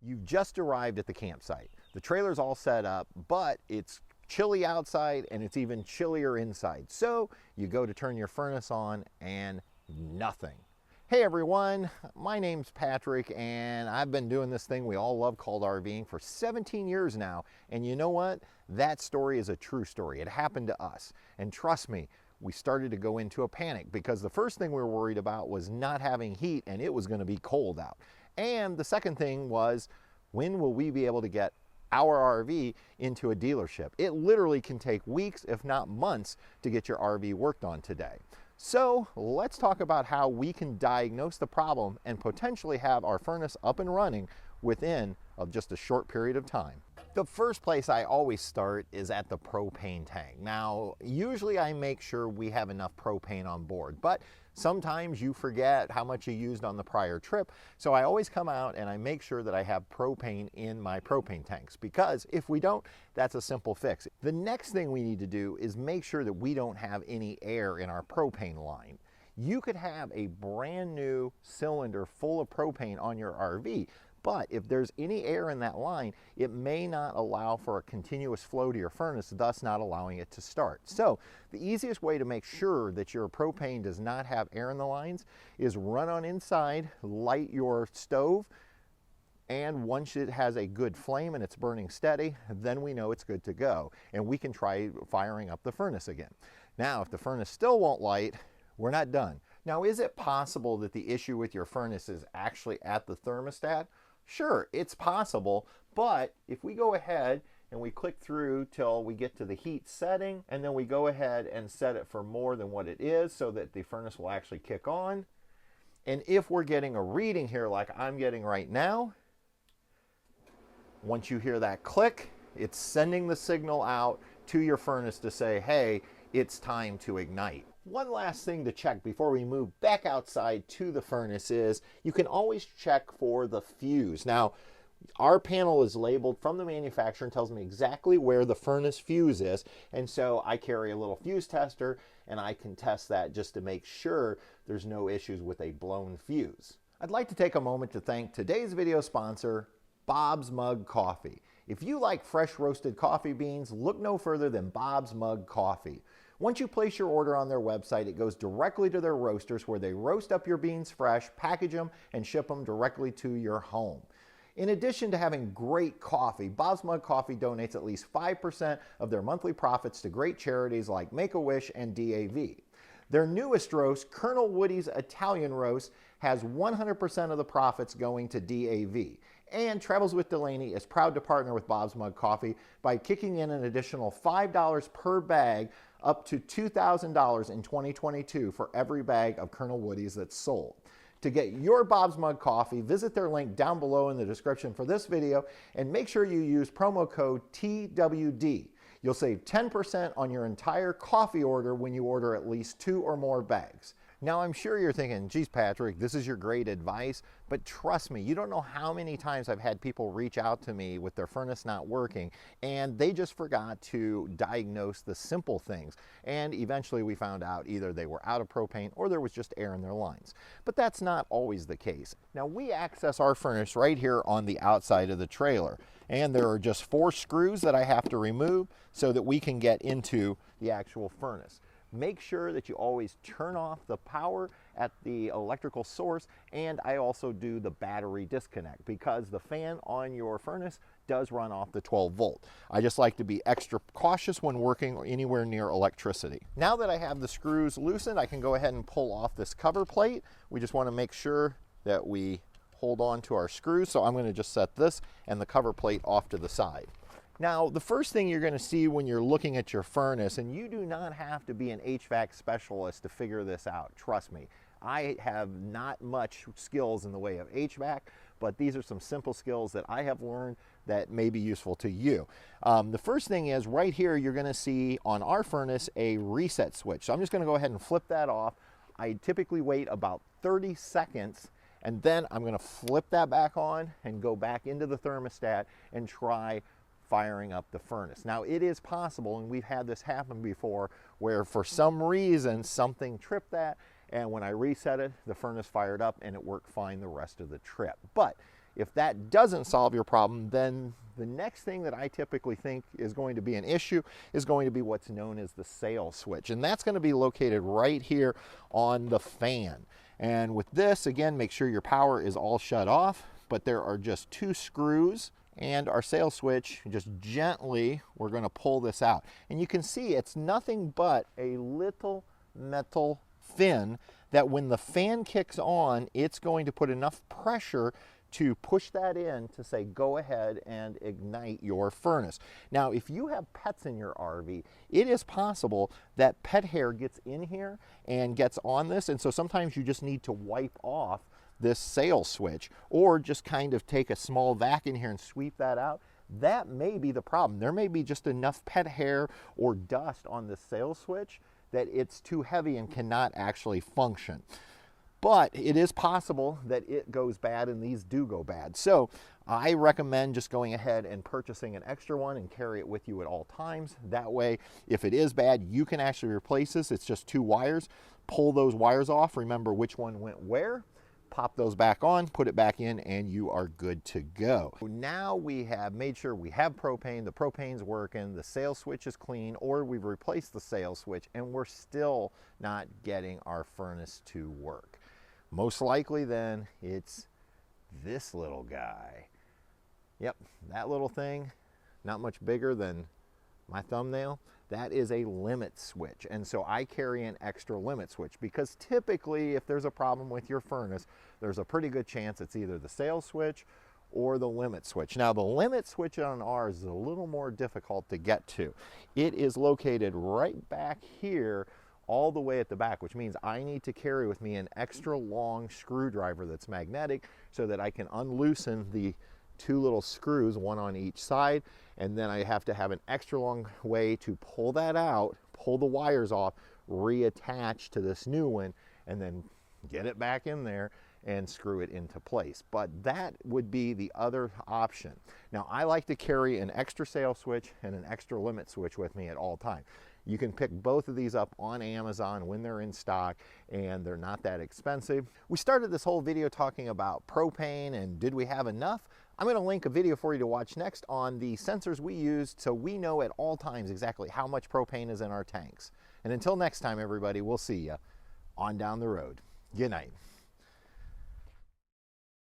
You've just arrived at the campsite. The trailer's all set up, but it's chilly outside and it's even chillier inside. So you go to turn your furnace on and nothing. Hey everyone, my name's Patrick and I've been doing this thing we all love called RVing for 17 years now. And you know what? That story is a true story. It happened to us. And trust me, we started to go into a panic because the first thing we were worried about was not having heat and it was going to be cold out. And the second thing was, when will we be able to get our RV into a dealership? It literally can take weeks, if not months, to get your RV worked on today. So let's talk about how we can diagnose the problem and potentially have our furnace up and running within just a short period of time. The first place I always start is at the propane tank. Now, usually I make sure we have enough propane on board, but sometimes you forget how much you used on the prior trip. So I always come out and I make sure that I have propane in my propane tanks, because if we don't, that's a simple fix. The next thing we need to do is make sure that we don't have any air in our propane line. You could have a brand new cylinder full of propane on your RV, but if there's any air in that line, it may not allow for a continuous flow to your furnace, thus not allowing it to start. So the easiest way to make sure that your propane does not have air in the lines is run on inside, light your stove, and once it has a good flame and it's burning steady, then we know it's good to go. And we can try firing up the furnace again. Now, if the furnace still won't light, we're not done. Now, is it possible that the issue with your furnace is actually at the thermostat? Sure, it's possible, but if we go ahead and we click through till we get to the heat setting, and then we go ahead and set it for more than what it is so that the furnace will actually kick on. And if we're getting a reading here like I'm getting right now, once you hear that click, it's sending the signal out to your furnace to say, hey, it's time to ignite. One last thing to check before we move back outside to the furnace is you can always check for the fuse. Now, our panel is labeled from the manufacturer and tells me exactly where the furnace fuse is, and so I carry a little fuse tester and I can test that just to make sure there's no issues with a blown fuse. I'd like to take a moment to thank today's video sponsor, Bob's Mug Coffee. If you like fresh roasted coffee beans, look no further than Bob's Mug Coffee. Once you place your order on their website, it goes directly to their roasters where they roast up your beans fresh, package them, and ship them directly to your home. In addition to having great coffee, Bob's Mug Coffee donates at least 5% of their monthly profits to great charities like Make-A-Wish and DAV. Their newest roast, Colonel Woody's Italian Roast, has 100% of the profits going to DAV. And Travels with Delaney is proud to partner with Bob's Mug Coffee by kicking in an additional $5 per bag, up to $2,000 in 2022 for every bag of Colonel Woody's that's sold. To get your Bob's Mug Coffee, visit their link down below in the description for this video and make sure you use promo code TWD. You'll save 10% on your entire coffee order when you order at least 2 or more bags. Now, I'm sure you're thinking, geez, Patrick, this is your great advice, but trust me, you don't know how many times I've had people reach out to me with their furnace not working, and they just forgot to diagnose the simple things. And eventually we found out either they were out of propane or there was just air in their lines. But that's not always the case. Now, we access our furnace right here on the outside of the trailer, and there are just 4 screws that I have to remove so that we can get into the actual furnace. Make sure that you always turn off the power at the electrical source, and I also do the battery disconnect because the fan on your furnace does run off the 12 volt. I just like to be extra cautious when working anywhere near electricity. Now that I have the screws loosened, I can go ahead and pull off this cover plate. We just want to make sure that we hold on to our screws, so I'm going to just set this and the cover plate off to the side. Now, the first thing you're going to see when you're looking at your furnace, and you do not have to be an HVAC specialist to figure this out, trust me. I have not much skills in the way of HVAC, but these are some simple skills that I have learned that may be useful to you. The first thing is right here, you're going to see on our furnace a reset switch. So I'm just going to go ahead and flip that off. I typically wait about 30 seconds, and then I'm going to flip that back on and go back into the thermostat and try firing up the furnace. Now, it is possible, and we've had this happen before, where for some reason something tripped that, and when I reset it, the furnace fired up and it worked fine the rest of the trip. But If that doesn't solve your problem, then the next thing that I typically think is going to be an issue is going to be what's known as the sail switch. And that's going to be located right here on the fan. And with this, again, make sure your power is all shut off, but there are just 2 screws and our sail switch. Just gently, we're going to pull this out. And you can see it's nothing but a little metal fin that when the fan kicks on, it's going to put enough pressure to push that in to say, go ahead and ignite your furnace. Now, if you have pets in your RV, it is possible that pet hair gets in here and gets on this. And so sometimes you just need to wipe off this sail switch, or just kind of take a small vac in here and sweep that out. That may be the problem. There may be just enough pet hair or dust on the sail switch that it's too heavy and cannot actually function. But it is possible that it goes bad, and these do go bad. So I recommend just going ahead and purchasing an extra one and carry it with you at all times. That way, if it is bad, you can actually replace this. It's just 2 wires. Pull those wires off. Remember which one went where. Pop those back on, put it back in, and you are good to go. Now we have made sure we have propane, the propane's working, the sail switch is clean, or we've replaced the sail switch, and we're still not getting our furnace to work. Most likely then it's this little guy. Yep, that little thing, not much bigger than my thumbnail. That is a limit switch, and so I carry an extra limit switch, because typically if there's a problem with your furnace, there's a pretty good chance it's either the sail switch or the limit switch. Now the limit switch on ours is a little more difficult to get to. It is located right back here all the way at the back, which means I need to carry with me an extra long screwdriver that's magnetic so that I can unloosen the 2 little screws, 1 on each side, and then I have to have an extra long way to pull that out, pull the wires off, reattach to this new one, and then get it back in there and screw it into place. But that would be the other option. Now I like to carry an extra sail switch and an extra limit switch with me at all times. You can pick both of these up on Amazon when they're in stock, and they're not that expensive. We started this whole video talking about propane and did we have enough? I'm going to link a video for you to watch next on the sensors we used so we know at all times exactly how much propane is in our tanks. And until next time, everybody, we'll see you on down the road. Good night.